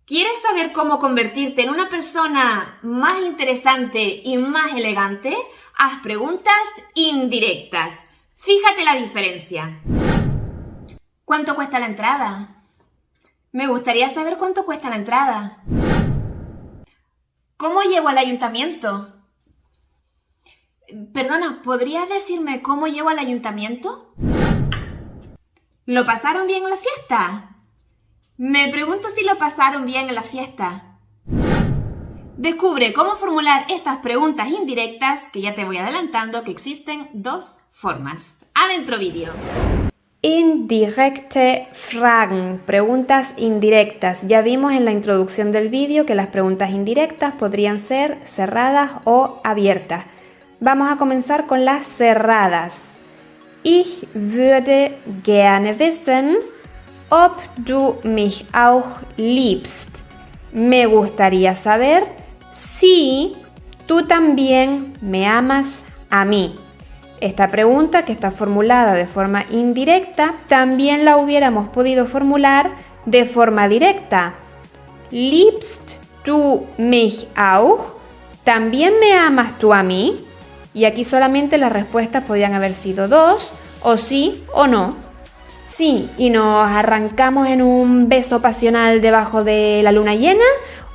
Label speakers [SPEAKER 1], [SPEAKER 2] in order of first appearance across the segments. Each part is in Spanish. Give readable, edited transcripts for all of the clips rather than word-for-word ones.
[SPEAKER 1] ¿Quieres saber cómo convertirte en una persona más interesante y más elegante? Haz preguntas indirectas. Fíjate la diferencia. ¿Cuánto cuesta la entrada? Me gustaría saber cuánto cuesta la entrada. ¿Cómo llego al ayuntamiento? Perdona, ¿podrías decirme cómo llego al ayuntamiento? ¿Lo pasaron bien en la fiesta? Me pregunto si lo pasaron bien en la fiesta. Descubre cómo formular estas preguntas indirectas, que ya te voy adelantando que existen dos formas. Adentro vídeo.
[SPEAKER 2] Indirekte Fragen, preguntas indirectas. Ya vimos en la introducción del vídeo que las preguntas indirectas podrían ser cerradas o abiertas. Vamos a comenzar con las cerradas. Ich würde gerne wissen, ob du mich auch liebst. Me gustaría saber si tú también me amas a mí. Esta pregunta, que está formulada de forma indirecta, también la hubiéramos podido formular de forma directa. Liebst du mich auch? ¿También me amas tú a mí? Y aquí solamente las respuestas podían haber sido dos, o sí o no. Sí, y nos arrancamos en un beso pasional debajo de la luna llena,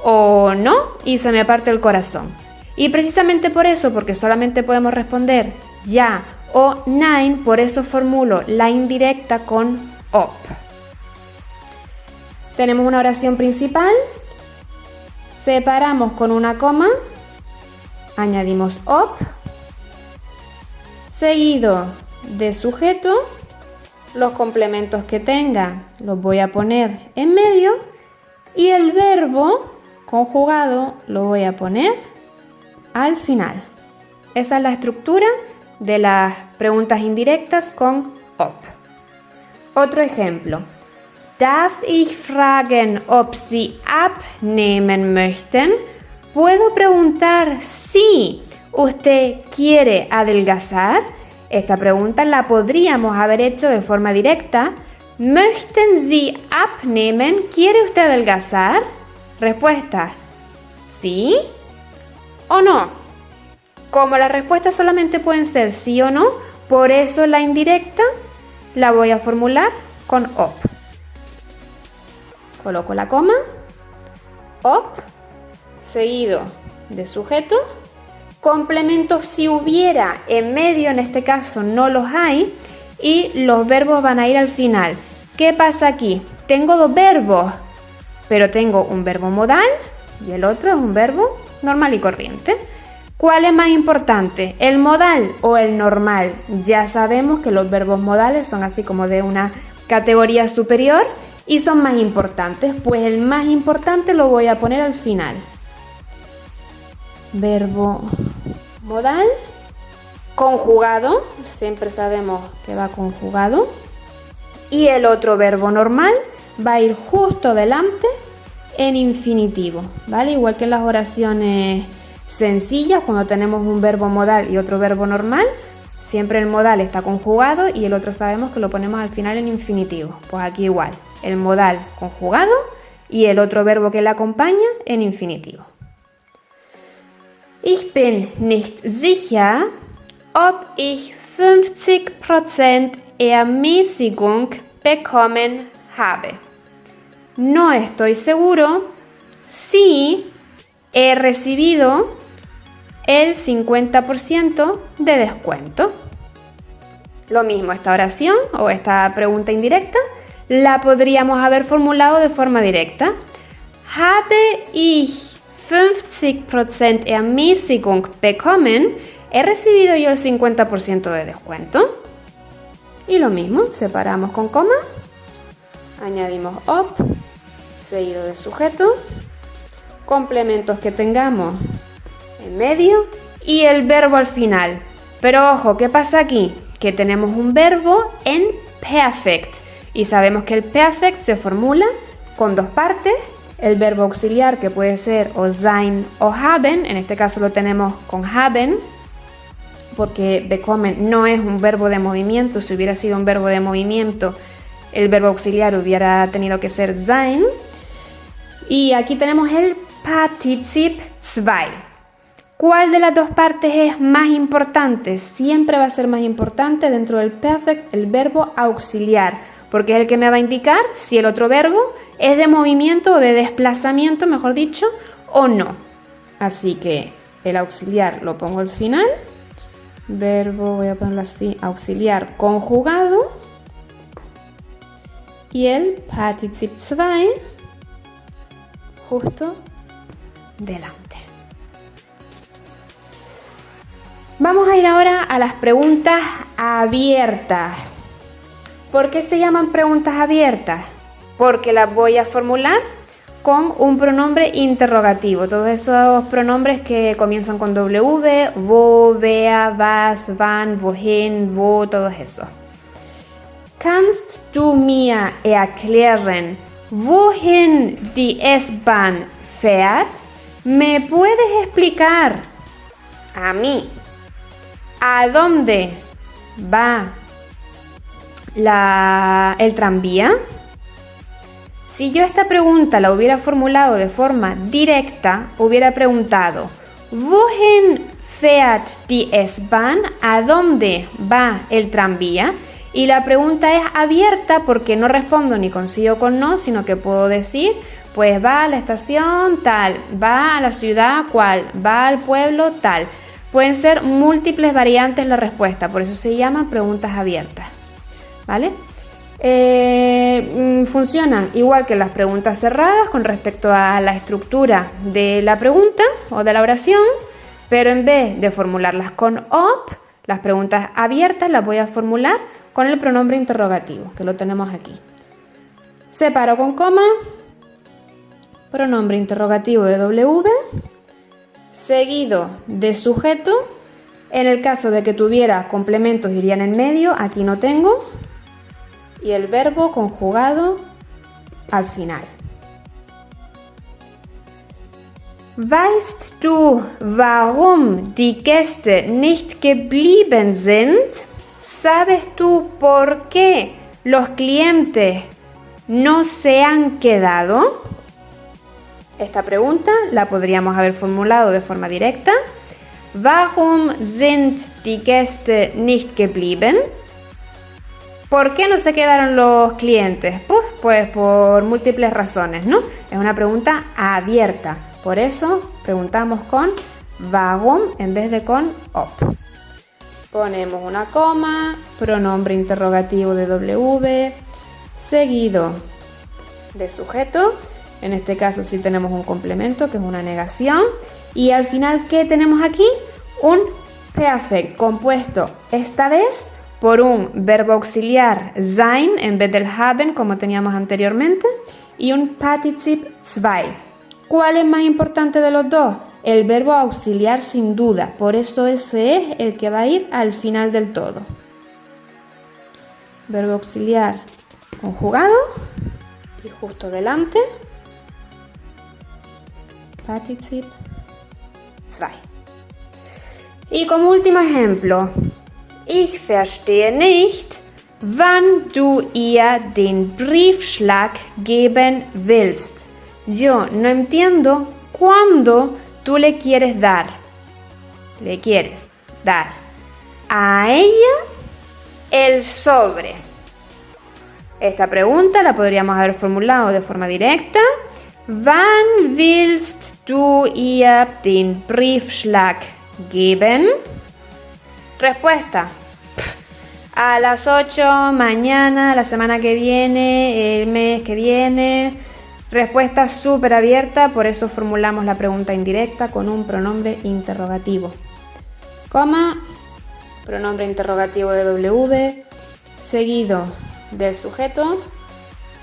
[SPEAKER 2] o no, y se me parte el corazón. Y precisamente por eso, porque solamente podemos responder ya o nein, por eso formulo la indirecta con ob. Tenemos una oración principal, separamos con una coma, añadimos ob, seguido de sujeto. Los complementos que tenga los voy a poner en medio y el verbo conjugado lo voy a poner al final. Esa es la estructura de las preguntas indirectas con ob. Otro ejemplo. Darf ich fragen, ob Sie abnehmen möchten? ¿Puedo preguntar si usted quiere adelgazar? Esta pregunta la podríamos haber hecho de forma directa. ¿Möchten Sie abnehmen? ¿Quiere usted adelgazar? Respuesta: ¿sí o no? Como las respuestas solamente pueden ser sí o no, por eso la indirecta la voy a formular con ob. Coloco la coma, ob, seguido de sujeto. Complementos si hubiera en medio, en este caso no los hay, y los verbos van a ir al final. ¿Qué pasa aquí? Tengo dos verbos, pero tengo un verbo modal y el otro es un verbo normal y corriente. ¿Cuál es más importante, el modal o el normal? Ya sabemos que los verbos modales son así como de una categoría superior y son más importantes, pues el más importante lo voy a poner al final. Verbo modal, conjugado, siempre sabemos que va conjugado, y el otro verbo normal va a ir justo delante en infinitivo, ¿vale? Igual que en las oraciones sencillas, cuando tenemos un verbo modal y otro verbo normal, siempre el modal está conjugado y el otro sabemos que lo ponemos al final en infinitivo. Pues aquí igual, el modal conjugado y el otro verbo que le acompaña en infinitivo. Ich bin nicht sicher, ob ich 50% Ermäßigung bekommen habe. No estoy seguro si he recibido el 50% de descuento. Lo mismo, esta oración o esta pregunta indirecta la podríamos haber formulado de forma directa. Habe ich 50% Ermäßigung bekommen? ¿He recibido yo el 50% de descuento? Y lo mismo, separamos con coma, añadimos ob, seguido de sujeto, complementos que tengamos en medio y el verbo al final. Pero ojo, ¿qué pasa aquí? Que tenemos un verbo en perfect y sabemos que el perfect se formula con dos partes. El verbo auxiliar, que puede ser o sein o haben, en este caso lo tenemos con haben, porque bekommen no es un verbo de movimiento. Si hubiera sido un verbo de movimiento, el verbo auxiliar hubiera tenido que ser sein. Y aquí tenemos el Partizip 2. ¿Cuál de las dos partes es más importante? Siempre va a ser más importante dentro del perfect el verbo auxiliar, porque es el que me va a indicar si el otro verbo es de movimiento o de desplazamiento, mejor dicho, o no. Así que el auxiliar lo pongo al final. Verbo, voy a ponerlo así, auxiliar conjugado. Y el Partizip 2 justo delante. Vamos a ir ahora a las preguntas abiertas. ¿Por qué se llaman preguntas abiertas? Porque las voy a formular con un pronombre interrogativo. Todos esos pronombres que comienzan con W, wo, wer, was, wann, wohin, wo, todos esos. Kannst du mir erklären, wohin die S-Bahn fährt? ¿Me puedes explicar a mí a dónde va el tranvía? Si yo esta pregunta la hubiera formulado de forma directa, hubiera preguntado ¿Wohin fährt die S-Bahn? ¿A dónde va el tranvía? Y la pregunta es abierta porque no respondo ni con sí o con no, sino que puedo decir, pues va a la estación tal, va a la ciudad cual, va al pueblo tal. Pueden ser múltiples variantes la respuesta, por eso se llaman preguntas abiertas, ¿vale? Funcionan igual que las preguntas cerradas con respecto a la estructura de la pregunta o de la oración, pero en vez de formularlas con op, las preguntas abiertas las voy a formular con el pronombre interrogativo, que lo tenemos aquí. Separo con coma, pronombre interrogativo de W, seguido de sujeto. En el caso de que tuviera complementos irían en medio, aquí no tengo, y el verbo conjugado al final. Weißt du, warum die Gäste nicht geblieben sind? ¿Sabes tú por qué los clientes no se han quedado? Esta pregunta la podríamos haber formulado de forma directa. Warum sind die Gäste nicht geblieben? ¿Por qué no se quedaron los clientes? Pues por múltiples razones, ¿no? Es una pregunta abierta. Por eso preguntamos con warum en vez de con op. Ponemos una coma, pronombre interrogativo de W, seguido de sujeto. En este caso sí tenemos un complemento, que es una negación. Y al final, ¿qué tenemos aquí? Un perfect compuesto, esta vez por un verbo auxiliar sein en vez del haben, como teníamos anteriormente, y un Partizip 2. ¿Cuál es más importante de los dos? El verbo auxiliar sin duda, por eso ese es el que va a ir al final del todo. Verbo auxiliar conjugado y justo delante, Partizip 2. Y como último ejemplo, ich verstehe nicht, wann du ihr den Briefschlag geben willst. Yo no entiendo cuándo tú le quieres dar a ella el sobre. Esta pregunta la podríamos haber formulado de forma directa. Wann willst du ihr den Briefschlag geben? Respuesta. A las 8, mañana, la semana que viene, el mes que viene. Respuesta súper abierta, por eso formulamos la pregunta indirecta con un pronombre interrogativo. Coma, pronombre interrogativo de W, seguido del sujeto.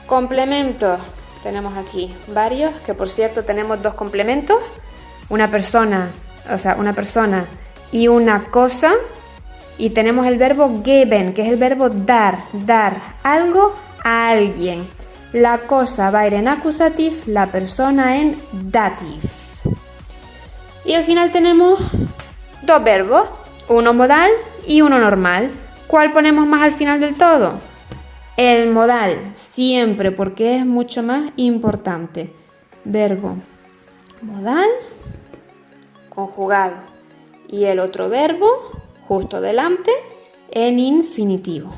[SPEAKER 2] Complementos, tenemos aquí varios, que por cierto tenemos dos complementos. Una persona y una cosa. Y tenemos el verbo geben, que es el verbo dar algo a alguien. La cosa va a ir en accusative, la persona en dative. Y al final tenemos dos verbos, uno modal y uno normal. ¿Cuál ponemos más al final del todo? El modal, siempre, porque es mucho más importante. verbo modal conjugado y el otro verbo justo delante en infinitivo.